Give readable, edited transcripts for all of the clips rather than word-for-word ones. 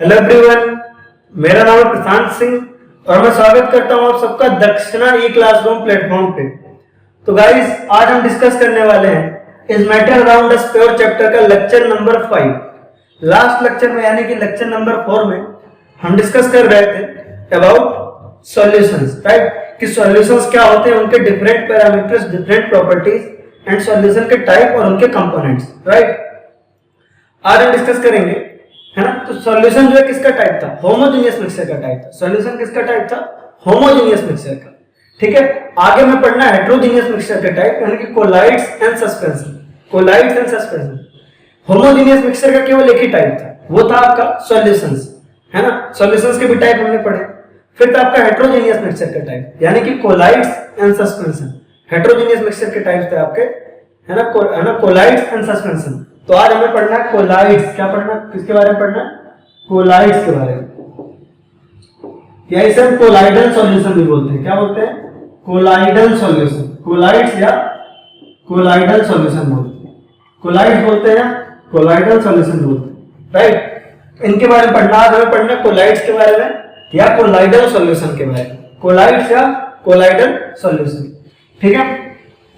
Hello everyone, मेरा नाम है प्रशांत सिंह और मैं स्वागत करता हूं आप सबका दक्षिणा ई क्लासरूम प्लेटफॉर्म पे। तो गाइस, आज हम डिस्कस करने वाले हैं is matter around the square chapter का लेक्चर नंबर 5। लास्ट लेक्चर में यानी कि लेक्चर नंबर 4 में हम डिस्कस कर रहे थे अबाउट सॉल्यूशंस, राइट? कि सॉल्यूशंस क्या होते हैं, उनके different parameters, different properties and solution के टाइप और उनके कंपोनेंट्स, राइट? आज हम डिस्कस करेंगे, है ना? तो सॉल्यूशन जो है किसका टाइप था? होमोजेनियस मिक्सचर का टाइप था। सॉल्यूशन किसका टाइप था? होमोजेनियस मिक्सचर का। ठीक है, आगे में पढ़ना है हेटेरोजेनियस मिक्सचर का टाइप, यानी कि colloids and suspension. Colloids and suspension. Homogeneous mixture का केवल एक ही टाइप था, वो था आपका सॉल्यूशंस, है ना? सॉल्यूशंस के भी टाइप हमने पढ़े। फिर था आपका हेटेरोजेनियस मिक्सचर का टाइप, यानी कि colloids and suspension. Heterogeneous mixture के टाइप थे आपके, है ना, कोलाइड्स एंड सस्पेंशन। तो आज हमें पढ़ना है कोलाइड्स। क्या पढ़ना है? किसके बारे में पढ़ना है? कोलाइड्स के बारे में। या इसे हम कोलाइडल सॉल्यूशन भी बोलते हैं। क्या बोलते हैं? Colloidal solution. कोलाइड्स या कोलाइडल सॉल्यूशन बोलते हैं। कोलाइड्स बोलते हैं, कोलाइडल सॉल्यूशन बोलते हैं, राइट? इनके बारे में पढ़ना। आज हमें पढ़ना है कोलाइड्स के बारे में या कोलाइडल सॉल्यूशन के बारे में। कोलाइड्स या कोलाइडल सॉल्यूशन, ठीक है?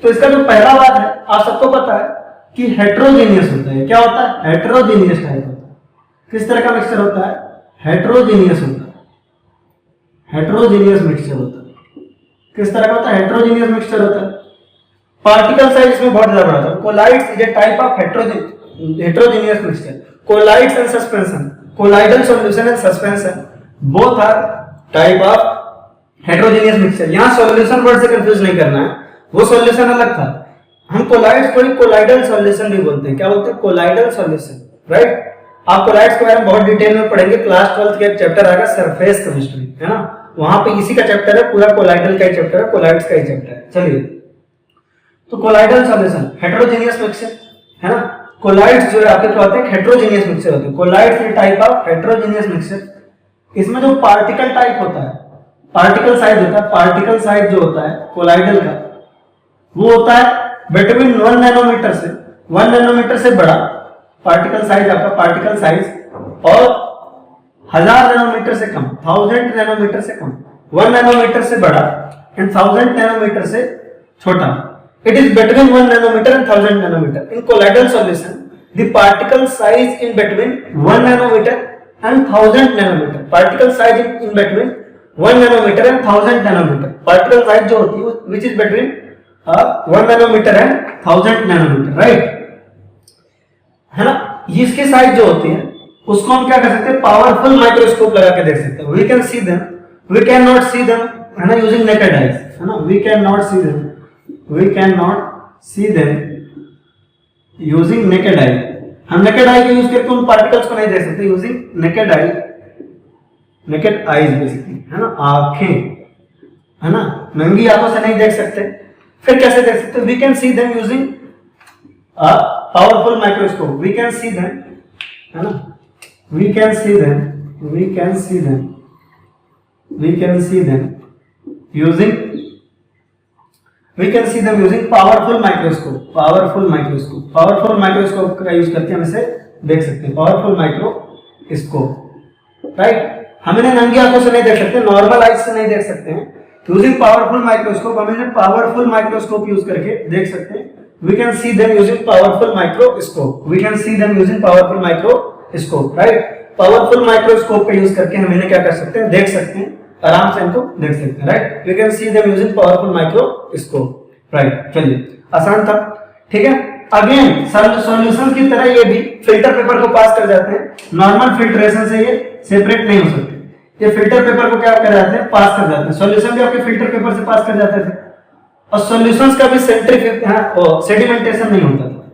तो इसका जो पहला बात है, आप सबको पता है कि हेटेरोजेनियस होता है। क्या होता है? हेटेरोजेनियस टाइप होता है। किस तरह का मिक्सचर होता है? हेटेरोजेनियस होता है। हेटेरोजेनियस मिक्सचर होता है। किस तरह का होता है? हेटेरोजेनियस मिक्सचर होता है। पार्टिकल साइज इसमें बहुत ज्यादा बड़ा होता है। Colloids is a type of heterogeneous mixture. Colloids and suspension, colloidal solution and suspension both are type of heterogeneous mixture. यहां सॉल्यूशन वर्ड से कंफ्यूज नहीं करना है, वो सॉल्यूशन अलग था। हम कोलाइड्स को कोलाइडल सॉल्यूशन भी बोलते हैं। क्या बोलते हैं? Colloidal solution, right? आप कोलाइड्स के बारे में बहुत डिटेल में पढ़ेंगे। क्लास 12 का एक चैप्टर आएगा सरफेस केमिस्ट्री, है ना? वहां पे इसी का चैप्टर है, पूरा कोलाइडल का ही चैप्टर है, कोलाइड्स का ही चैप्टर है। चलिए, तो कोलाइडल सॉल्यूशन हेटेरोजेनियस मिक्सचर, है ना? कोलाइड्स जो है आपके क्या होते हैं? हेटेरोजेनियस मिक्सचर होते हैं। Colloids is type of heterogeneous mixture. इसमें जो पार्टिकल टाइप होता है, पार्टिकल साइज होता है, पार्टिकल साइज जो होता है कोलाइडल का, वो होता है बिटवीन 1 नैनोमीटर से 1 नैनोमीटर से बड़ा पार्टिकल साइज आपका, पार्टिकल साइज, और 1000 नैनोमीटर से कम, 1000 नैनोमीटर से कम। 1 नैनोमीटर से बड़ा एंड 1000 नैनोमीटर से छोटा। It is between 1 nanometre and 1000 nanometre. In colloidal solution the particle size in between 1 nanometre and 1000 nanometre. Particle size in between 1 nanometre and 1000 nanometre. Particle size जो होती है which is between 1 nanometre and 1000 nanometre, right? है ना? इसकी size जो होती है उसको हम क्या कर सकते हैं? पावरफुल माइक्रोस्कोप लगा के देख सकते हैं। We can see them, we can not see them, है ना, यूजिंग नेकेड आईज, है ना? We can not see them, we can not see them using naked eye. हम नेकेड आई का यूज करके उन पार्टिकल्स को नहीं देख सकते, यूजिंग नेकेड आई, नेकेड आईज बेसिकली, है ना? आंखें, है ना, नंगी आंखों से नहीं देख सकते। फिर कैसे देख सकते? We can see them using powerful microscope. We can see them, है ना, we can see them, we can see them, we can see them using, we can see them using powerful microscope. Powerful microscope, powerful microscope का use करके हम इसे देख सकते हैं। Powerful microscope, right? हम इन्हें नंगी आंखों से नहीं देख सकते, नॉर्मल आईज से नहीं देख सकते हैं। यूजिंग पावरफुल माइक्रोस्कोप हम इन्हें पावरफुल माइक्रोस्कोप यूज करके देख सकते हैं। We can see them using powerful microscope. We can see them using powerful microscope, right? Powerful microscope का यूज करके हम इन्हें क्या कर सकते हैं? देख सकते हैं, आराम से इनको देख सकते हैं, right? We can see them using powerful microscope, right? चलिए, आसान था, ठीक है? अगेन सॉल्यूशन की तरह ये भी फिल्टर पेपर को पास कर जाते हैं। नॉर्मल फिल्ट्रेशन से ये सेपरेट नहीं हो सकते। ये फिल्टर पेपर को क्या कर जाते हैं? पास कर जाते हैं। सॉल्यूशन भी आपके फिल्टर पेपर से पास कर जाते थे, और सॉल्यूशंस का भी सेडिमेंटेशन नहीं होता था।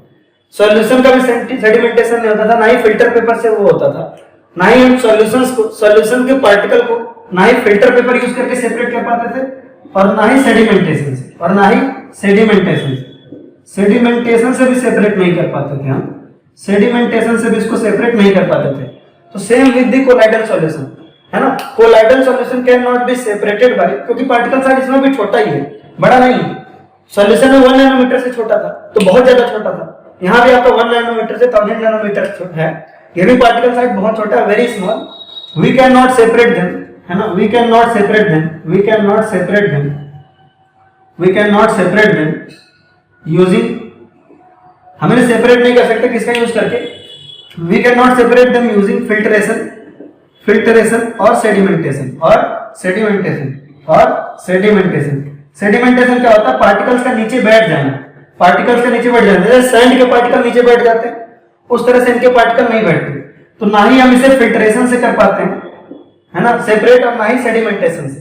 सॉल्यूशन का भी सेडिमेंटेशन नहीं होता था, ना ही फिल्टर पेपर से वो होता था, ना ही हम सॉल्यूशन के पार्टिकल को ना ही फिल्टर पेपर यूज करके सेपरेट कर पाते थे, और ना ही सेडिमेंटेशन से, और ना ही सेडिमेंटेशन से भी सेपरेट नहीं कर पाते थे हम। सेडिमेंटेशन से भी इसको सेपरेट नहीं कर पाते थे। तो same with the colloidal solution, है ना? Colloidal solution can not be separated by, क्योंकि पार्टिकल साइज इसमें भी छोटा ही है, बड़ा नहीं है। सॉल्यूशन में 1 नैनोमीटर से छोटा था, तो बहुत ज्यादा छोटा था। यहाँ भी आपका 1 नैनोमीटर से 1000 नैनोमीटर है। ये भी पार्टिकल साइज बहुत छोटा है, very small. We can not separate them, है ना, we can not separate them, we can not separate them, we can not separate them using, हमें सेपरेट नहीं कर सकते किसका यूज करके, we can not separate them using filtration, filtration और sedimentation, और सेडिमेंटेशन, और सेडिमेंटेशन। सेडिमेंटेशन क्या होता है, पार्टिकल्स का नीचे बैठ जाना, पार्टिकल्स के नीचे बैठ जाते हैं, जैसे सैंड के पार्टिकल नीचे बैठ जाते हैं उस तरह से इनके पार्टिकल नहीं बैठते, तो ना ही हम इसे फिल्ट्रेशन से कर पाते हैं, है ना, सेपरेट, और ना ही सेडिमेंटेशन से,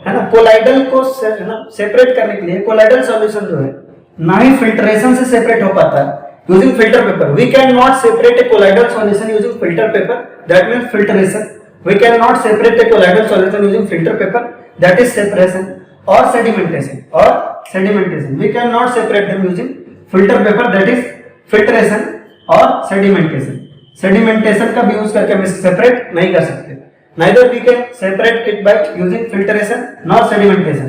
है ना। कोलाइडल को सेपरेट करने के लिए कोलाइडल सॉल्यूशन जो है ना ही फिल्ट्रेशन से सेपरेट हो पाता है using filter paper. We can not separate a colloidal solution using filter paper, that means filtration. We can not separate a colloidal solution using filter paper, that is separation और sedimentation, और sedimentation. We can not separate them using filter paper, that is filtration और sedimentation. Sedimentation का भी use करके हम इसे separate नहीं कर सकते। Neither we can separate it by using filtration nor sedimentation.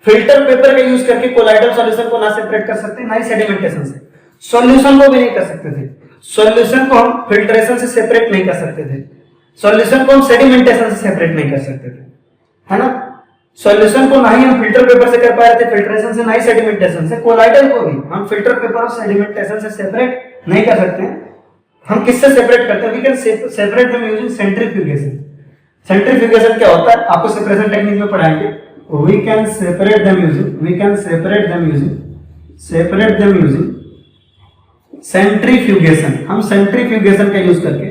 Filter paper का यूज करके कोलाइडल सॉल्यूशन को ना सेपरेट कर सकते, ना ही सेडिमेंटेशन से। सॉल्यूशन को भी नहीं कर सकते थे, सॉल्यूशन को हम फिल्ट्रेशन से सेपरेट नहीं कर सकते थे, सॉल्यूशन को हम सेडिमेंटेशन से सेपरेट नहीं कर सकते थे, है ना। सॉल्यूशन को ना ही हम फिल्टर पेपर से कर पा रहे थे, फिल्ट्रेशन से, ना ही सेडिमेंटेशन से। कोलाइडल को भी हम फिल्टर पेपर और सेडिमेंटेशन से सेपरेट नहीं कर सकते। हम किससे सेपरेट करते हैं, we can separate them using centrifugation. Centrifugation क्या होता है आपको सेपरेशन टेक्निक में पढ़ाएंगे। We can separate them using, we can separate them using, separate them using centrifugation. हम सेंट्रीफ्यूगेशन का यूज करके,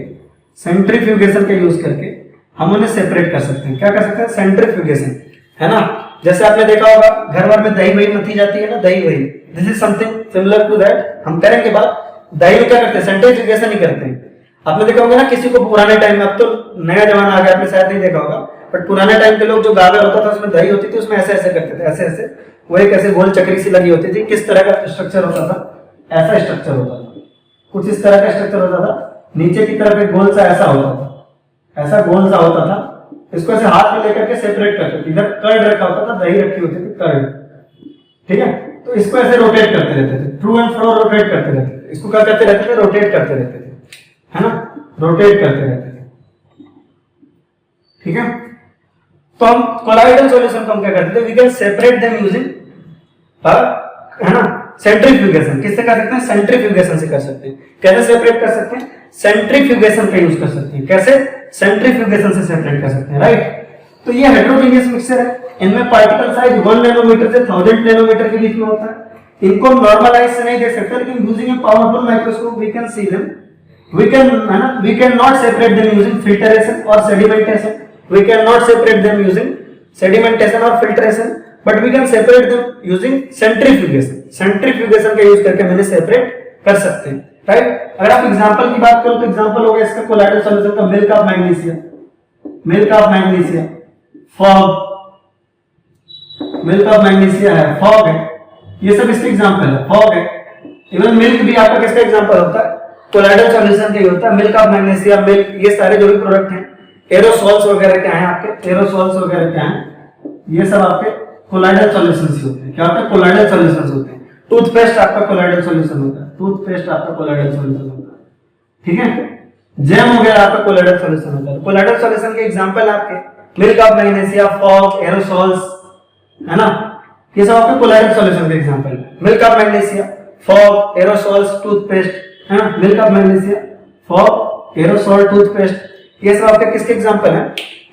सेंट्रीफ्यूगेशन का यूज करके हम उन्हें सेपरेट कर सकते हैं। क्या कर सकते हैं, सेंट्रीफ्यूगेशन, है ना। जैसे आपने देखा होगा घर भर में दही वही मथी जाती है ना, दही वही, this is something similar to that. हम करेंगे बात, दही में क्या करते हैं, सेंट्रीफ्यूगेशन ही करते हैं। आपने देखा होगा ना किसी को पुराने टाइम में, अब तो नया जमाना आ गया, आपने शायद नहीं देखा होगा, बट पुराने टाइम के लोग जो गागर होता था उसमें दही होती थी, उसमें ऐसे ऐसे करते थे, ऐसे ऐसे, वो एक ऐसे गोल चक्री सी लगी होती थी। किस तरह का स्ट्रक्चर होता था, ऐसा स्ट्रक्चर होता था, कुछ इस तरह का स्ट्रक्चर होता था। नीचे की तरफ एक गोल सा ऐसा होता था, ऐसा गोल सा होता था। इसको ऐसे हाथ में लेकर के सेपरेट करते थे। इधर कर्ड रखा होता था, दही रखी होती थी, कर्ड, ठीक है। तो इसको ऐसे रोटेट करते रहते थे, थ्रू एंड फ्रो रोटेट करते रहते थे। इसको क्या करते रहते थे, रोटेट करते रहते थे, है ना, रोटेट करते रहते थे, ठीक है। तो हम कोलाइडल सॉल्यूशन को हम क्या करते थे, we can separate them using, है ना, सेंट्रीफ्यूगेशन। किससे कर सकते हैं, सेंट्रीफ्यूगेशन से कर सकते हैं। कैसे सेपरेट कर सकते हैं, सेंट्रीफ्यूगेशन का यूज कर सकते हैं। कैसे, सेंट्रीफ्यूगेशन से सेपरेट कर सकते हैं, राइट। तो ये हेटेरोजेनियस मिक्सचर है, इनमें पार्टिकल साइज 1 नैनोमीटर से 1000 नैनोमीटर के बीच में होता है। इनको नॉर्मलाइज से नहीं देख सकते, लेकिन using a powerful microscope we can see them. We can, है ना, we can not separate them using filtration or sedimentation. We can not separate them using sedimentation or filtration, but we can separate them using centrifugation. Centrifugation का use करके मैंने separate कर सकते हैं, right. अगर आप एग्जांपल की बात करो तो एग्जांपल हो गया इसका कोलाइडल सॉल्यूशन का milk of magnesia, milk of magnesia, fog, milk of magnesia है, फॉग है, ये सब इसके एग्जांपल है, फॉग है। इवन मिल्क भी आपका किसका एग्जांपल होता है, कोलाइडल सॉल्यूशन का ही होता है। मिल्क ऑफ मैग्नीशिया, मिल्क, ये सारे जो भी प्रोडक्ट हैं, एरोसॉल्स वगैरह क्या हैं आपके, एरोसॉल्स वगैरह क्या हैं, ये सब आपके कोलाइडल सॉल्यूशंस होते हैं। क्या होता है, कोलाइडल सॉल्यूशंस होते हैं। टूथपेस्ट आपका कोलाइडल सॉल्यूशन होता है, टूथपेस्ट आपका कोलाइडल सॉल्यूशन होता है, ठीक है। जैम वगैरह आपका कोलाइडल सॉल्यूशन होता है। कोलाइडल सॉल्यूशन के एग्जांपल आपके milk of magnesia, fog, aerosols, है ना, ये सब आपके कोलाइडल सॉल्यूशन के एग्जांपल है। Milk of magnesia, fog, aerosols, toothpaste, है ना, milk of magnesia, fog, aerosol, toothpaste, ये सब आपके किसके एग्जांपल है,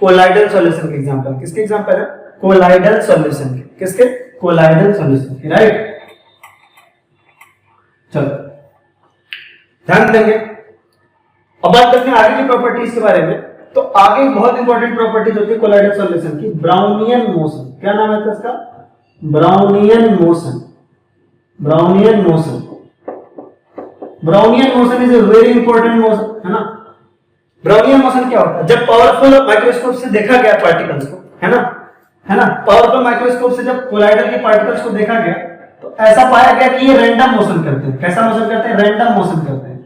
कोलाइडल सॉल्यूशन के एग्जांपल। किसके एग्जांपल है, कोलाइडल सॉल्यूशन के, किसके, कोलाइडल सॉल्यूशन के, राइट। चलो ध्यान देंगे। अब बात करते हैं आगे की प्रॉपर्टीज के बारे में। तो आगे बहुत इंपॉर्टेंट प्रॉपर्टीज होती है कोलाइडल सॉल्यूशन की, ब्राउनियन मोशन। क्या नाम है इसका, Brownian motion, Brownian motion. Brownian motion is a very important motion, है ना। ब्राउनियन मोशन क्या होता है, जब पावरफुल माइक्रोस्कोप से देखा गया पार्टिकल्स को, है ना, है ना, पावरफुल माइक्रोस्कोप से जब कोलाइडल के पार्टिकल्स को देखा गया तो ऐसा पाया गया कि ये रैंडम मोशन करते हैं। कैसा मोशन करते हैं, रैंडम मोशन करते हैं,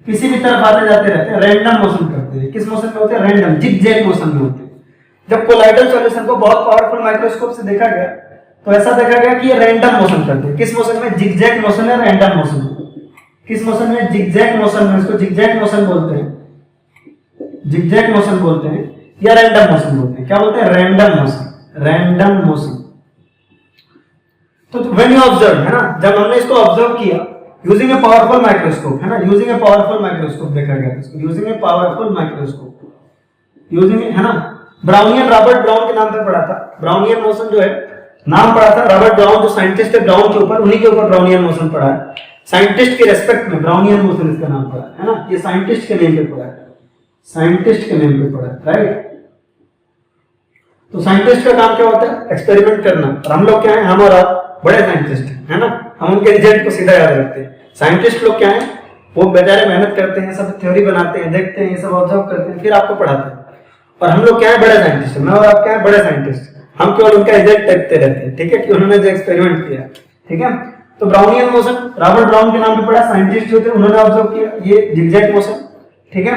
किसी भी तरफ आते जाते रहते हैं, रैंडम मोशन करते हैं। किस मोशन में होते हैं, रैंडम, जिगजैग मोशन में होते हैं। जब कोलाइडल सॉल्यूशन को बहुत पावरफुल माइक्रोस्कोप से देखा गया तो ऐसा देखा गया कि ये रैंडम मोशन करते हैं। किस मोशन में, जिगजैग मोशन है, रैंडम मोशन है। किस मोशन में, जिगजैग मोशन में, इसको जिगजैग मोशन बोलते हैं, जिगजैग मोशन बोलते हैं। या रैंडम मोशन बोलते हैं। क्या बोलते हैं? Random motion, random motion. तो व्हेन यू ऑब्जर्व, है ना, जब हमने इसको ऑब्जर्व किया यूजिंग ए पावरफुल माइक्रोस्कोप, है ना, यूजिंग ए पावरफुल माइक्रोस्कोप देखा गया इसको, using a powerful microscope, using, है ना, ब्राउनियन, रॉबर्ट ब्राउन के नाम पे पढ़ा था। ब्राउनियन मोशन जो है नाम पढ़ा था रॉबर्ट ब्राउन, जो साइंटिस्ट है ब्राउन के ऊपर, उन्हीं के ऊपर ब्राउनियन मोशन पढ़ा है। साइंटिस्ट के रेस्पेक्ट में ब्राउनियन मोशन इसका नाम पड़ा है ना, ये साइंटिस्ट के नेम पे पड़ा है, साइंटिस्ट के नेम पे पड़ा है, राइट। तो साइंटिस्ट का काम क्या होता है? एक्सपेरिमेंट करना। और हम लोग क्या है? हम और आप बड़े साइंटिस्ट हैं, है ना, हम उनके रिजल्ट को सीधा याद रखते हैं। साइंटिस्ट लोग क्या है? वो बेचारे मेहनत करते हैं, सब थ्योरी बनाते हैं, देखते हैं, सब ऑब्जर्व करते हैं, फिर आपको पढ़ाते हैं। और हम लोग क्या है? बड़े साइंटिस्ट, मैं और आप क्या है? बड़े साइंटिस्ट। हम केवल उनका रिजल्ट देखते रहते हैं, ठीक है, कि उन्होंने जो एक्सपेरिमेंट किया, ठीक है। तो ब्राउनियन मोशन रॉबर्ट ब्राउन के नाम पे पड़ा, साइंटिस्ट जो थे उन्होंने ऑब्जर्व किया, ये जिगजैग मोशन, ठीक है।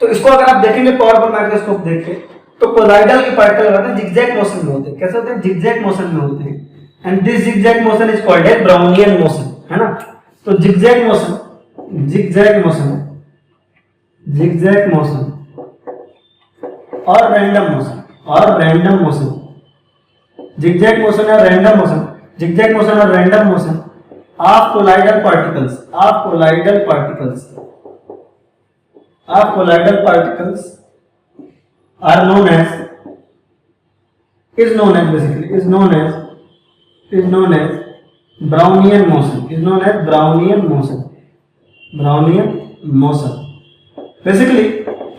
तो इसको अगर आप देखेंगे पावरफुल माइक्रोस्कोप देख के, तो कोलाइडल के पार्टिकल होते हैं जिगजैग मोशन में होते हैं। कैसे होते हैं? जिगजैग मोशन में होते हैं। And this zigzag motion is called a Brownian motion, है ना। तो zigzag motion, zigzag motion, zigzag motion और रैंडम मोशन, और रैंडम मोशन, जिगजैग मोशन और रैंडम मोशन, जिगजैग मोशन और random motion of colloidal particles, of colloidal particles, of colloidal particles are known as, is known as basically, is known as Brownian motion, is known as Brownian motion, Brownian motion। Basically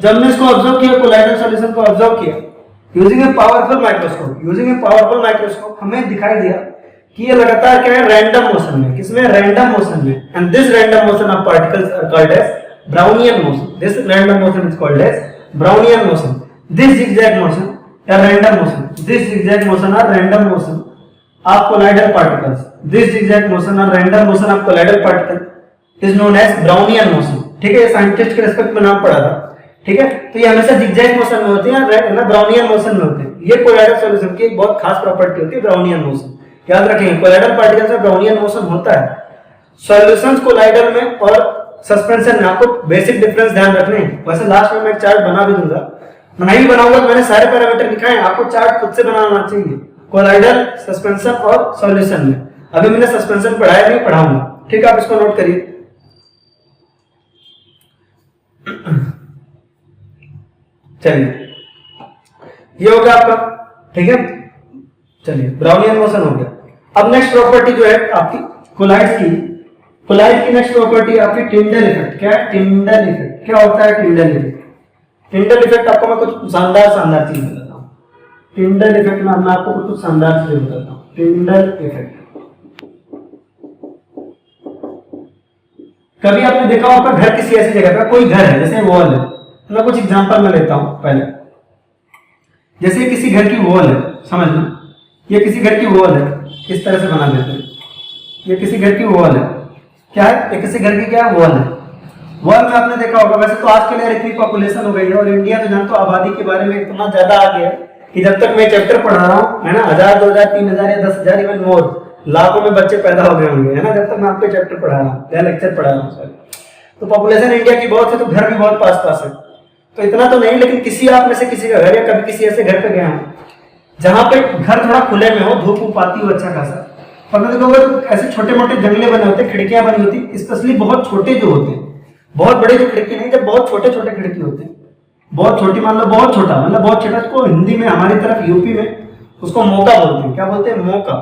जब हमने इसको observe किया, colloidal solution को observe किया using a powerful microscope, using a powerful microscope, हमें दिखाई दिया कि ये लगातार क्या है? रैंडम मोशन में। किसमें? रैंडम मोशन में। And this random motion of particles are called as Brownian motion, this random motion is called as Brownian motion, this zigzag motion या random motion, this zigzag motion or random motion of colloidal particles, this zigzag motion or random motion of colloidal particle is known as Brownian motion, ठीक है। Scientist के respect में नाम पड़ा था, ठीक है। तो ये हमेशा जिगजैग मोशन में होती है ना, ब्राउनियन मोशन में होते हैं। ये कोलाइडल सॉल्यूशन की एक बहुत खास प्रॉपर्टी होती है, ब्राउनियन मोशन। याद रखेंगे, कोलाइडल पार्टिकल्स में ब्राउनियन मोशन होता है। सॉल्यूशंस कोलाइडल में और सस्पेंशन में आपको बेसिक डिफरेंस ध्यान रखने हैं। वैसे लास्ट में मैं एक चार्ट बना भी दूंगा, नहीं बनाऊंगा तो मैंने सारे पैरामीटर लिखा है, आपको चार्ट खुद से बनाना चाहिए कोलाइडल, सस्पेंशन और सॉल्यूशन में। अभी मैंने सस्पेंशन पढ़ाया नहीं, पढ़ाऊंगा, ठीक है, आप इसको नोट करिए। चलिए, ये हो गया आपका, ठीक है। चलिए, ब्राउनियन मोशन हो गया। अब नेक्स्ट प्रॉपर्टी जो है आपकी कोलाइड की, कोलाइड की नेक्स्ट प्रॉपर्टी आपकी टिंडल इफेक्ट। क्या है? टिंडल इफेक्ट। क्या होता है टिंडल इफेक्ट? टिंडल इफेक्ट आपको मैं कुछ शानदार चीज बताता हूँ। टिंडल इफेक्ट में मैं आपको कुछ शानदार चीज बताता हूँ। टिंडल इफेक्ट, कभी आपने देखा होगा घर किसी ऐसी जगह पर, कोई घर है जैसे वॉल है, मैं कुछ एग्जांपल में लेता हूँ पहले। जैसे किसी घर की वॉल है, समझना, ये किसी घर की वॉल है, इस तरह से बना देते हैं, ये किसी घर की वॉल है। क्या है? ये किसी घर की क्या वॉल है। वॉल में आपने देखा होगा, वैसे तो आज के लिए इतनी पॉपुलेशन हो गई है और इंडिया तो जानते हो आबादी के बारे में इतना ज्यादा आ गया है कि जब तक मैं चैप्टर पढ़ा रहा हूँ, है ना, 1000, 2000, 3000 या 10,000 इवन मोर, लाखों में बच्चे पैदा हो गए होंगे, है ना, जब तक मैं आपको चैप्टर पढ़ा रहा हूँ या लेक्चर पढ़ा रहा हूँ, सॉरी। तो पॉपुलेशन इंडिया की बहुत है, तो घर भी बहुत पास पास है, तो इतना तो नहीं, लेकिन किसी आप में से किसी का घर या कभी किसी ऐसे घर पे गया हूँ जहाँ पे घर थोड़ा खुले में हो, धूप वूप आती हो अच्छा खासा, और मैं देखोगे तो ऐसे छोटे मोटे जंगले बने होते, खिड़कियां बनी होती, स्पेशली बहुत छोटे जो होते हैं, बहुत बड़े जो खिड़की नहीं, जब बहुत छोटे छोटे खिड़की होते हैं, बहुत छोटी, मान लो बहुत छोटा, मतलब बहुत छोटा, उसको हिंदी में हमारी तरफ यूपी में उसको मौका बोलते हैं। क्या बोलते हैं? मौका,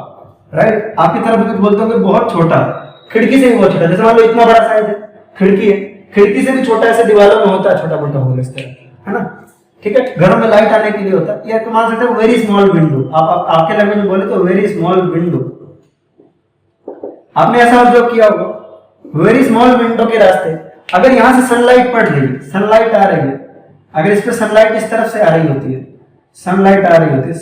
राइट। आपकी तरफ कुछ बोलते होंगे बहुत छोटा, खिड़की से भी बहुत छोटा, जैसे मान लो इतना बड़ा साइज है, खिड़की है, खिड़की से भी छोटा ऐसे दीवारों में होता है छोटा मोटा होल इस तरह, है ना, ठीक है। घरों में लाइट आने के लिए होता है, या तो मान सकते हो वेरी स्मॉल विंडो, आप आपके लैंग्वेज में बोले तो वेरी स्मॉल विंडो। आपने ऐसा ऑब्जर्व किया होगा, वेरी स्मॉल विंडो के रास्ते अगर यहां से सनलाइट पड़ रही है, सनलाइट आ रही है, अगर इस पे सनलाइट इस तरफ से आ रही होती है, सनलाइट आ रही होती है,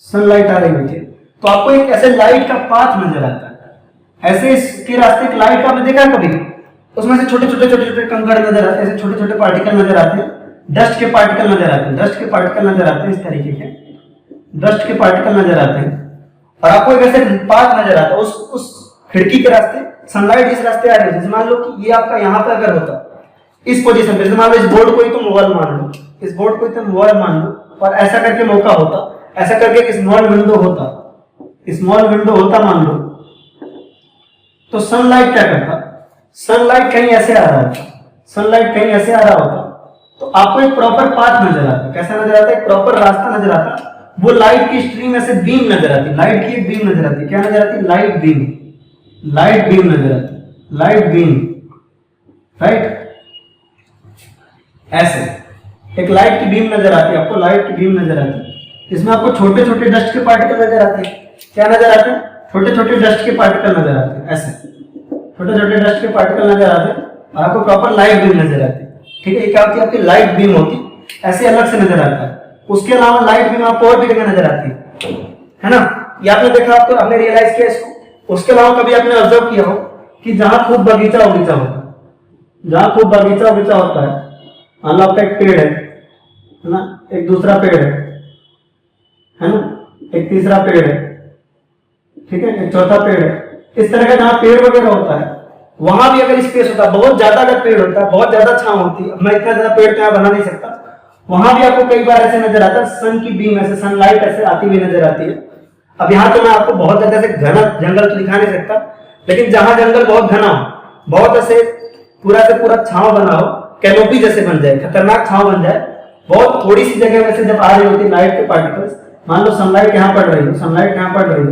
सनलाइट आ रही होती है, तो आपको एक ऐसे लाइट का पाथ नजर आता है, ऐसे इसके रास्ते एक लाइट का आपने देखा है कभी, उसमें से छोटे छोटे कंकड़ नजर आते हैं, ऐसे छोटे छोटे पार्टिकल नजर आते हैं, डस्ट के पार्टिकल नजर आते हैं, डस्ट के पार्टिकल नजर आते हैं, इस तरीके के डस्ट के पार्टिकल नजर आते हैं, और आपको एक ऐसे पाथ नजर आता है, उस खिड़की के रास्ते सनलाइट इस रास्ते आ रही है। जैसे मान लो कि ये आपका यहाँ पे अगर होता, इस पोजीशन पे, जैसे मान लो इस बोर्ड को ही तुम वॉल मान लो, इस बोर्ड को ही तुम वॉल मान लो, और ऐसा करके मौका होता, ऐसा करके एक स्मॉल विंडो होता, स्मॉल विंडो होता मान लो, तो सनलाइट क्या करता, सनलाइट कहीं ऐसे आ रहा होता, सनलाइट कहीं ऐसे आ रहा होता, तो आपको एक प्रॉपर पाथ नजर आता, कैसा नजर आता, एक प्रॉपर रास्ता नजर आता, वो लाइट की स्ट्रीम ऐसे बीम नजर आती, लाइट की एक बीम नजर आती, क्या नजर आती, लाइट बीम, लाइट बीम नजर आती, लाइट बीम, राइट, ऐसे एक लाइट की बीम नजर आती है आपको, लाइट की बीम नजर आती है, इसमें आपको छोटे छोटे डस्ट के पार्टिकल नजर आते हैं, क्या नजर आते हैं, छोटे छोटे डस्ट के पार्टिकल नजर आते हैं, ऐसे छोटे छोटे डस्ट के पार्टिकल नजर आते हैं, और आपको प्रॉपर लाइट बीम नजर आती है, ठीक है, ये क्या होती है, आपकी लाइट बीम होती, ऐसे अलग से नजर आता है। उसके अलावा लाइट बीम आपको और भी जगह नजर आती है ना, ये आपने देखा, आपको आपने रियलाइज किया इसको। उसके अलावा कभी आपने ऑब्जर्व किया हो कि जहां खूब बगीचा बगीचा होता है, जहां खूब बगीचा बगीचा होता है, मान लो आपका एक पेड़ है ना, एक दूसरा पेड़ है ना, एक तीसरा पेड़ है, ठीक है, एक चौथा पेड़ है, इस तरह का जहां पेड़ वगैरह होता है, वहां भी अगर स्पेस होता है, बहुत ज्यादा अगर पेड़ होता है, बहुत ज्यादा छांव होती है, मैं इतना ज्यादा पेड़ तो यहाँ बना नहीं सकता, वहां भी आपको कई बार ऐसे नजर आता है, सन की बीम ऐसे, सनलाइट ऐसे आती हुई नजर आती है। अब यहाँ तो मैं आपको बहुत ज्यादा से घना जंगल तो दिखा नहीं सकता, लेकिन जहां जंगल बहुत घना हो, बहुत ऐसे पूरा से पूरा छांव बना हो, कैनोपी जैसे बन जाए, खतरनाक छांव बन जाए, बहुत थोड़ी सी जगह में से जब आ रही होती है लाइट के पार्टिकल्स, मान लो सनलाइट यहाँ पड़ रही हो, सनलाइट यहाँ पड़ रही हो,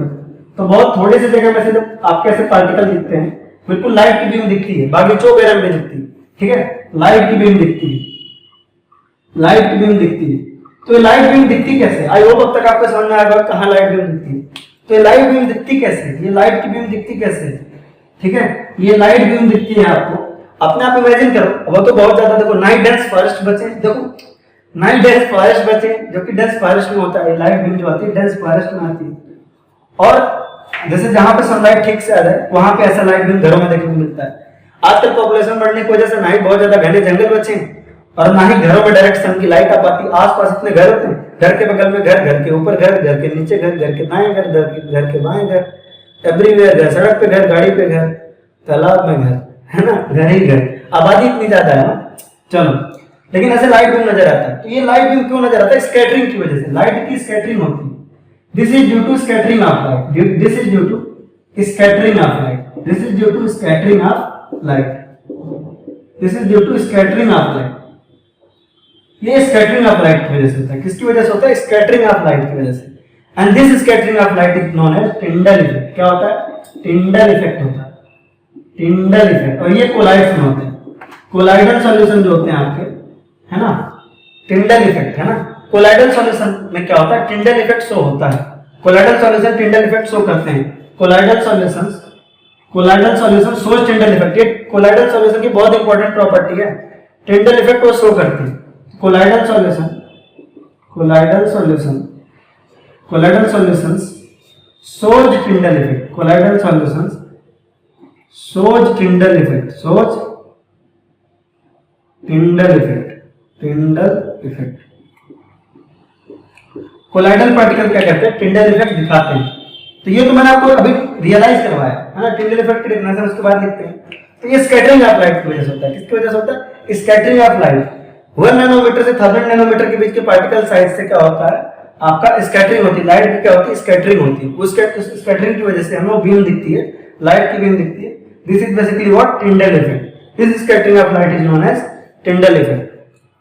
तो बहुत थोड़ी सी जगह में से जब आपके ऐसे पार्टिकल दिखते हैं, बिल्कुल लाइट की बीम दिखती है, बागीचों वगैरह में दिखती है, ठीक है, लाइट की बीम दिखती है, लाइट की बीम दिखती है। तो ये लाइट बीम दिखती कैसे, आई होप अब तक आपको समझ में आएगा कहाँ लाइट बीम दिखती है। तो ये लाइट बीम दिखती कैसे, ये लाइट की बीम दिखती कैसे, ठीक है, ये लाइट बीम दिखती है आपको, अपने आप इमेजिन करो, वो तो बहुत ज्यादा, देखो नाइट डेंस फॉरेस्ट बचे, देखो नाइट डेंस फॉरेस्ट बचे, जो कि डेंस फॉरेस्ट में होता है, लाइट बीम जो आती है डेंस फॉरेस्ट में आती है, और जैसे जहां पे सनलाइट ठीक से आ जाए वहां पे ऐसा लाइट बीम घरों में देखने को मिलता है। आजकल पॉपुलेशन बढ़ने की वजह से ना ही बहुत ज्यादा घने जंगल बचे और ना ही घरों में डायरेक्ट सन की लाइट आ पाती, आसपास इतने घर होते हैं, घर के बगल में घर, घर के ऊपर घर, घर के नीचे घर, घर के दाएं घर, घर के बाएं घर, एवरीवेयर घर, सड़क पे घर, गाड़ी पे घर, तालाब में घर, है ना, घर ही घर, आबादी इतनी ज्यादा है ना, चलो, लेकिन ऐसे लाइट बीम नजर आता है। तो ये लाइट बीम क्यों नजर आता है, स्कैटरिंग की वजह से, लाइट की स्कैटरिंग होती है। This is due to scattering of light. This is due to scattering of light. This is due to scattering of light. This is due to scattering of light. ये scattering of light की वजह से होता है, किसकी वजह से होता है, स्कैटरिंग ऑफ लाइट की वजह से। And this scattering of light is known as Tyndall effect. क्या होता है, टिंडल इफेक्ट होता है, टिंडल इफेक्ट। और ये कोलाइड्स में होते हैं, कोलाइडल सॉल्यूशन जो होते हैं आपके, है ना, टिंडल इफेक्ट, है ना, कोलाइडल सॉल्यूशन में क्या होता है, टिंडल इफेक्ट शो होता है, colloidal solution Tyndall effect show करते हैं, colloidal solution shows Tyndall effect. ये कोलाइडल सॉल्यूशन की बहुत इंपॉर्टेंट प्रॉपर्टी है, टिंडल इफेक्ट को शो करती है। Colloidal solutions shows Tyndall effect, colloidal solutions shows Tyndall effect, shows Tyndall effect, Tyndall effect. Colloidal particle क्या करते हैं, टिंडल इफेक्ट दिखाते हैं। तो ये तो मैंने आपको अभी रियलाइज करवाया है ना, टिंडल इफेक्ट की डेफिनेशन उसके बाद लिखते हैं। तो ये स्कैटरिंग ऑफ लाइट की वजह से होता है, किसकी वजह से होता है, स्कैटरिंग ऑफ लाइट। 1 नैनोमीटर से 1000 नैनोमीटर के बीच के पार्टिकल साइज से क्या होता है, आपका स्कैटरिंग होती है, लाइट की क्या होती है, स्कैटरिंग होती है। उस स्कैटरिंग की वजह से हमें बीम दिखती है, लाइट की बीम दिखती है। This is basically what, Tyndall effect. This scattering of light is known as Tyndall effect.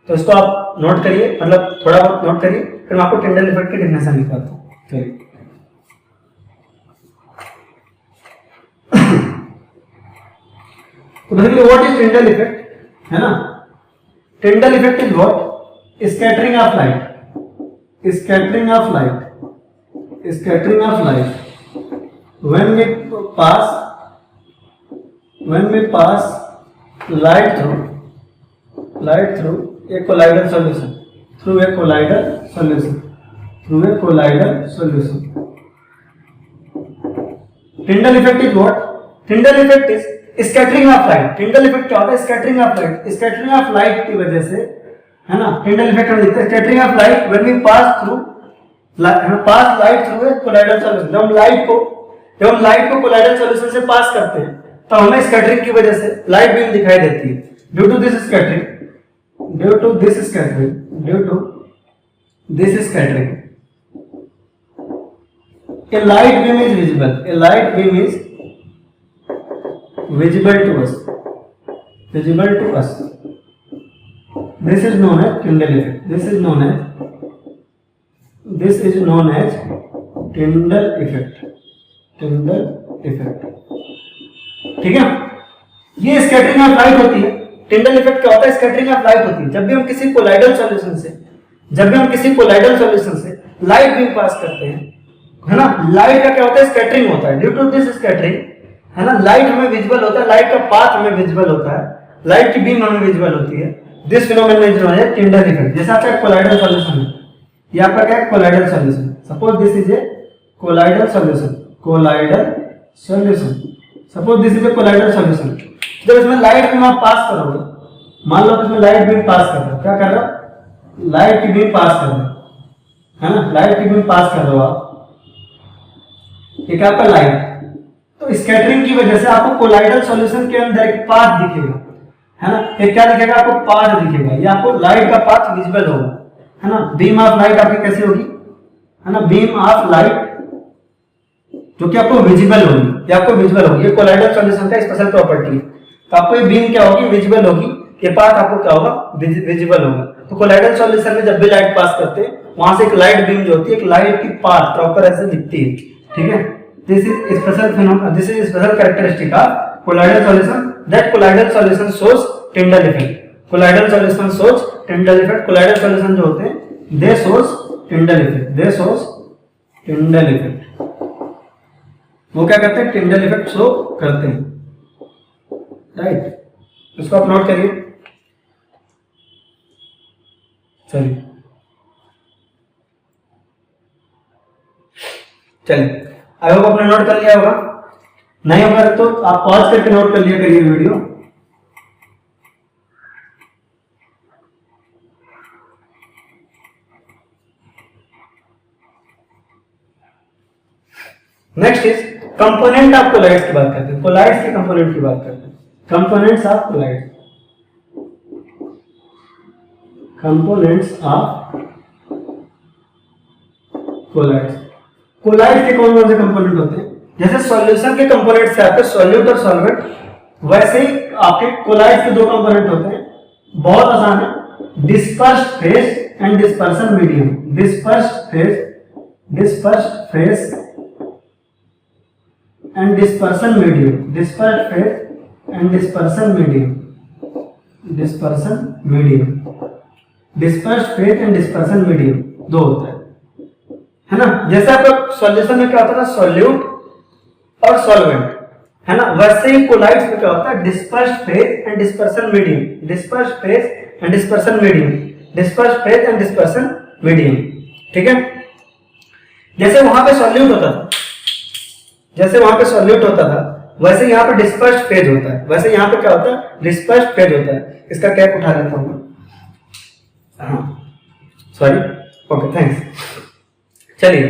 तो इसको आप नोट करिए, मतलब थोड़ा बहुत नोट करिए, फिर मैं आपको टिंडल इफेक्ट की डेफिनेशन लिखवाता हूं। चलिए, तो basically what is Tyndall effect, है ना, Tyndall effect is what, scattering of light, scattering of light when we pass light through a colloidal solution, Tyndall effect is what? Tyndall effect is scattering of light. Tyndall effect क्या होता है, scattering of light, scattering of light की वजह से, है ना, Tyndall effect हम लिखते हैं scattering of light when we pass light through a colloidal solution. जब हम लाइट को कोलाइडल सॉल्यूशन से पास करते हैं तो हमें स्कैटरिंग की वजह से लाइट बीम दिखाई देती है। Due to this scattering, due to this scattering, due to this scattering, a light beam is visible, a light beam is visible to us, visible to us. This is known as Tyndall effect. This is known as Tyndall effect. Tyndall effect. ठीक है, ये scattering of light होती है। टिंडल effect क्या होता है? Scattering of light होती है। जब भी हम किसी कोलाइडल सॉल्यूशन से लाइट बीम पास करते हैं, है ना, लाइट का क्या होता है? स्कैटरिंग होता है। ड्यू टू दिस स्कैटरिंग, है ना, लाइट हमें विजिबल होता है, लाइट का पाथ हमें विजिबल होता है, लाइट की बीम हमें विजिबल होती है। This phenomenon is known as Tyndall effect. जैसे आपका कोलाइडल सॉल्यूशन है, ये आपका क्या है? Colloidal solution. Suppose this is a colloidal solution, colloidal solution. Suppose this is a colloidal solution. जब इसमें लाइट बीम आप पास करोगे, मान लो इसमें लाइट बीम पास कर रहे हो, क्या कर रहे हो? लाइट की बीम पास कर रहे हो, है ना, लाइट की बीम पास कर रहे हो आप, एक आपका लाइट। तो स्कैटरिंग की वजह से आपको कोलाइडल सॉल्यूशन के अंदर एक पाथ दिखेगा, है ना, एक क्या दिखेगा? आपको पाथ दिखेगा, ये आपको लाइट का पाथ विजिबल होगा, है ना। बीम ऑफ लाइट आपकी कैसे होगी? है ना, बीम ऑफ लाइट जो कि आपको विजिबल होगी, ये आपको विजिबल होगी। ये कोलाइडल सॉल्यूशन का स्पेशल प्रॉपर्टी है। तो आपको ये बीम क्या होगी? विजिबल होगी। ये पाथ आपको क्या होगा? विजिबल होगा। तो कोलाइडल सॉल्यूशन में जब भी लाइट पास करते हैं, वहां से एक लाइट बीम जो होती है, एक लाइट की पाथ प्रॉपर ऐसे दिखती है, ठीक है। This is special phenomenon, this is special characteristic of colloidal solution, that colloidal solution shows Tyndall effect. Colloidal solution shows Tyndall effect. Colloidal solution जो होते हैं, दे शोज टिंडल इफेक्ट, दे शोज टिंडल इफेक्ट। वो क्या करते हैं? टिंडल इफेक्ट शो करते हैं, right. इसको आप नोट करिए। चलिए आई होप आपने नोट कर लिया होगा। नहीं होगा तो आप पॉज करके नोट कर लिया करिए video. Next is component of colloids की बात करते हैं। कोलाइड्स के कंपोनेंट की बात करते हैं। Components of colloids, components of colloids. Colloids के कौन कौन से कंपोनेंट होते हैं? जैसे सॉल्यूशन के कंपोनेंट से आपके सॉल्यूट और सॉल्वेंट, वैसे ही आपके कोलाइड्स के दो कंपोनेंट होते हैं, बहुत आसान है। Dispersed phase and dispersion medium. Dispersed phase and dispersion medium. Dispersed phase and dispersion medium. Dispersion medium, dispersed phase and dispersion medium दो होता है ना। जैसे आपका सॉल्यूशन में क्या होता है? सॉल्यूट और सॉल्वेंट, है ना। वैसे ही कोलाइड्स में क्या होता है? Dispersed phase and dispersion medium. Dispersed phase and dispersion medium. Dispersed phase and dispersion medium, ठीक है। जैसे वहां पे सॉल्यूट होता था, जैसे वहां पे सॉल्यूट होता था, वैसे यहाँ पे डिस्पर्स्ड फेज होता है। वैसे यहाँ पे क्या होता है? डिस्पर्स्ड फेज होता है। इसका कैप उठा लेता हूं, हाँ सॉरी, ओके थैंक्स। चलिए,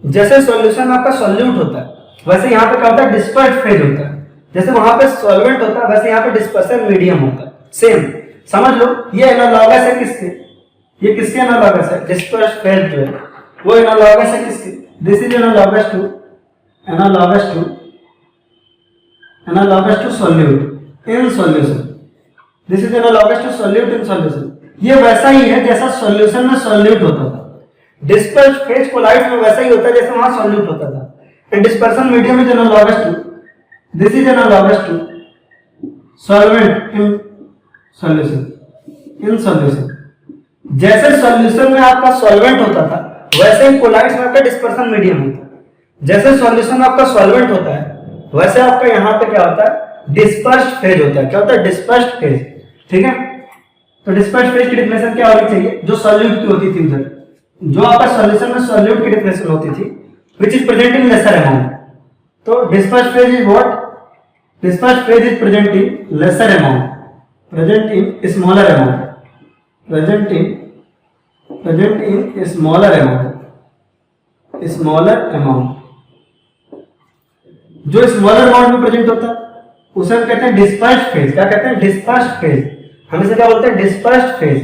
जैसे सॉल्यूशन आपका सॉल्यूट होता है, वैसे यहाँ पे क्या होता है? डिस्पर्स्ड फेज होता है। जैसे वहां पे सॉल्वेंट होता है, वैसे यहाँ पे डिस्पर्सन मीडियम होता है। सेम समझ लो, ये एनालॉगस है किसके? ये किसके एनालॉगस है? डिस्पर्स्ड फेज जो है वो एनालॉगस है किसके? This is analogous to solute in solution. This is analogous to solute in solution. ये वैसा ही है जैसा सॉल्यूशन में सॉल्यूट होता था। डिस्पर्स्ड फेज कोलाइड्स में वैसा ही होता है जैसे वहां सॉल्यूट होता था। And dispersion medium is analogous to, this is analogous to solvent in solution. जैसे सॉल्यूशन में आपका सॉल्वेंट होता था, वैसे ही कोलाइड्स में आपका डिस्पर्सन मीडियम होता है। जैसे सॉल्यूशन में आपका सॉल्वेंट होता है, वैसे आपका यहाँ पे क्या होता है? डिस्पर्स्ड फेज होता है। क्या होता है? डिस्पर्स्ड फेज, ठीक है। तो डिस्पर्स्ड फेज की डेफिनेशन क्या होनी चाहिए? जो सॉल्यूट की होती थी उधर, जो आपका सॉल्यूशन में सॉल्यूट की डेफिनेशन होती थी, which is present in lesser amount. तो dispersed phase is what? Dispersed phase is present in lesser amount, present in smaller amount, present in smaller amount. जो स्मॉलर अमाउंट में प्रेजेंट होता है उसे हम कहते हैं डिस्पर्स्ड फेज। क्या कहते हैं? Dispersed phase. हम इसे क्या बोलते हैं? डिस्पर्स्ड फेज,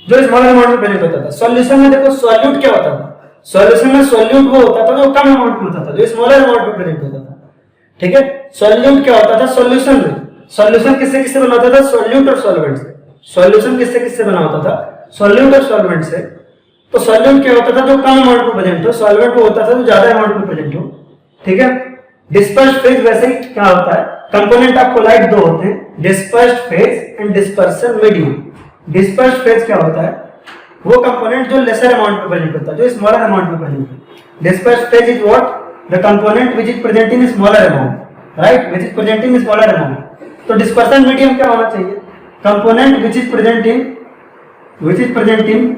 जो स्मॉलर अमाउंट में प्रेजेंट होता था। सॉल्यूशन में देखो सॉल्यूट क्या होता था? सॉल्यूशन में सॉल्यूट वो होता था जो कम अमाउंट में होता था, जो स्मॉलर अमाउंट में प्रेजेंट होता था। ठीक है, सॉल्यूट क्या होता था सॉल्यूशन में? सॉल्यूशन किससे किससे बना होता था? सॉल्यूट और सॉल्वेंट से। सॉल्यूशन किससे किससे बना होता था? सॉल्यूट और सॉल्वेंट से। तो सॉल्यूट क्या होता था? जो कम अमाउंट में प्रेजेंट हो। सॉल्वेंट वो होता था जो ज्यादा अमाउंट में प्रेजेंट हो। ठीक है, डिस्पर्स्ड फेज वैसे ही क्या होता है? कंपोनेंट ऑफ कोलाइड दो होते हैं, dispersed phase and dispersion medium. Dispersed phase क्या होता है? वो कंपोनेंट जो लेसर अमाउंट में प्रेजेंट होता है, जो स्मॉलर अमाउंट में प्रेजेंट होता है। Dispersed phase is what? The component which is present in smaller amount, right, which is present in smaller amount. तो डिस्पर्सन मीडियम क्या होना चाहिए? Component which is present in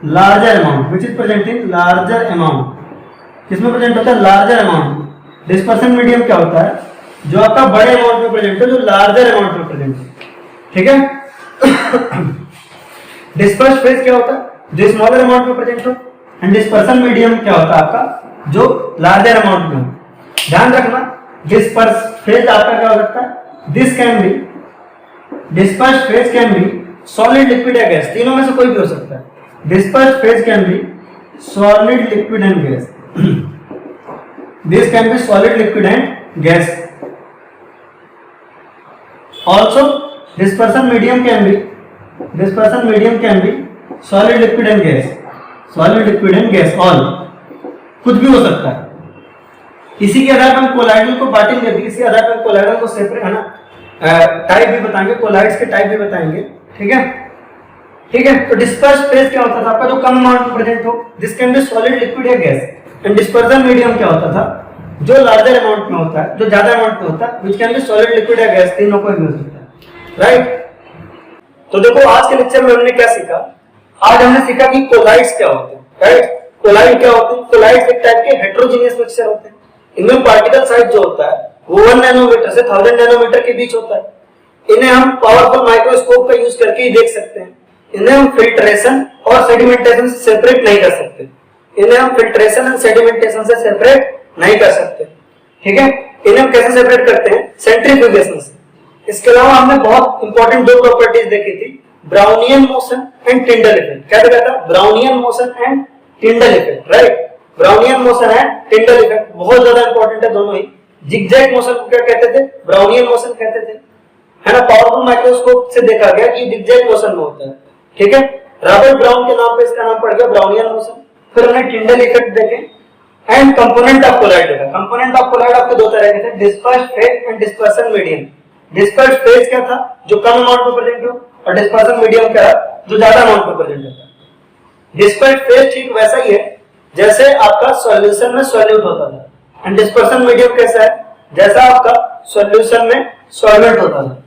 larger amount, which is present in larger amount. किसमें present होता है? Larger amount. Dispersion medium क्या होता है? जो आपका बड़े अमाउंट में प्रेजेंट हो, जो लार्जर अमाउंट में प्रेजेंट है। ठीक है, डिस्पर्स्ड फेज क्या होता है? जो स्मॉलर अमाउंट में प्रेजेंट हो। एंड डिस्पर्सन मीडियम क्या होता है आपका? जो लार्जर अमाउंट में हो। ध्यान रखना, डिस्पर्स्ड फेज आपका क्या हो सकता है? This can be, dispersed phase can be solid, liquid या गैस, तीनों में से कोई भी हो सकता है। Dispersed phase can be solid, liquid and gas. This can be solid, liquid and gas. Also, dispersion medium can be solid, liquid and gas. Solid, liquid and gas, all कुछ भी हो सकता है। इसी के आधार पर हम कोलाइडल को बांटेंगे भी, इसी आधार पर कोलाइडल को सेपरेट है ना, टाइप भी बताएंगे, कोलाइड्स के टाइप भी बताएंगे। ठीक है, ठीक है। तो डिस्पर्स्ड फेज क्या होता था आपका? जो कम अमाउंट में प्रेजेंट हो। This can be solid, liquid या गैस। एंड डिस्पर्सन मीडियम क्या होता था? जो लार्जर अमाउंट में होता है, जो ज्यादा अमाउंट में होता है, which can be solid, liquid या गैस, तीनों को भी हो सकता है, राइट। तो देखो आज के लेक्चर में हमने क्या सीखा? आज हमने सीखा कि कोलाइड्स क्या होते हैं, राइट। कोलाइड क्या होते हैं? कोलाइड्स एक टाइप के हेटेरोजेनियस मिक्सचर होते हैं। इनमें पार्टिकल साइज जो होता है वो 1 नैनोमीटर से 1000 नैनोमीटर के बीच होता है। इन्हें हम पावरफुल माइक्रोस्कोप का यूज करके ही देख सकते हैं। इन्हें हम फिल्ट्रेशन और सेडिमेंटेशन से सेपरेट नहीं कर सकते। इन्हें हम फिल्ट्रेशन एंड सेडिमेंटेशन से सेपरेट नहीं कर सकते। ठीक है, इन्हें हम कैसे सेपरेट करते हैं? सेंट्रीफ्यूगेशन से। इसके अलावा हमने बहुत इंपॉर्टेंट दो प्रॉपर्टीज देखी थी, ब्राउनियन मोशन एंड टिंडल इफेक्ट। क्या देखा था? Brownian motion and Tyndall effect, right. Brownian motion and Tyndall effect बहुत ज्यादा इंपॉर्टेंट है दोनों ही। जिगजैग मोशन को क्या कहते थे? ब्राउनियन मोशन कहते थे, है ना। पावरफुल माइक्रोस्कोप से देखा गया कि जिगजैग मोशन में होता है। ठीक है, रॉबर्ट ब्राउन के नाम पे इसका नाम पड़ गया ब्राउनियन मोशन। फिर हमने टिंडल इफेक्ट देखे एंड कंपोनेंट ऑफ कोलाइड देखा। कंपोनेंट ऑफ कोलाइड आपके दो तरह के थे, dispersed phase and dispersion medium. Dispersed phase क्या था? जो कम अमाउंट में प्रेजेंट हो, और डिस्पर्सन मीडियम क्या था? जो ज्यादा अमाउंट में प्रेजेंट होता है। डिस्पर्स्ड फेज ठीक वैसा ही है जैसे आपका सॉल्यूशन में सॉल्यूट होता था, एंड डिस्पर्सन मीडियम कैसा है? जैसा आपका सॉल्यूशन में सॉल्वेंट होता था।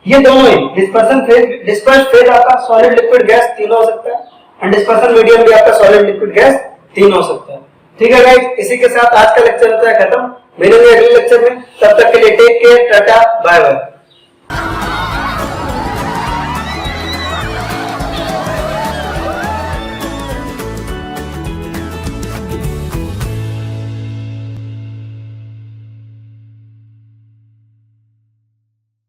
ये दोनों ही डिस्पर्सन फेज, डिस्पर्स्ड फेज आपका सॉलिड, लिक्विड, गैस तीनों हो सकता है, एंड डिस्पर्सन मीडियम भी आपका सॉलिड, लिक्विड, गैस तीनों हो सकता है। ठीक है गाइस, इसी के साथ आज का लेक्चर होता है खत्म। मिलेंगे अगले लेक्चर में, तब तक के लिए take care, tata, bye bye.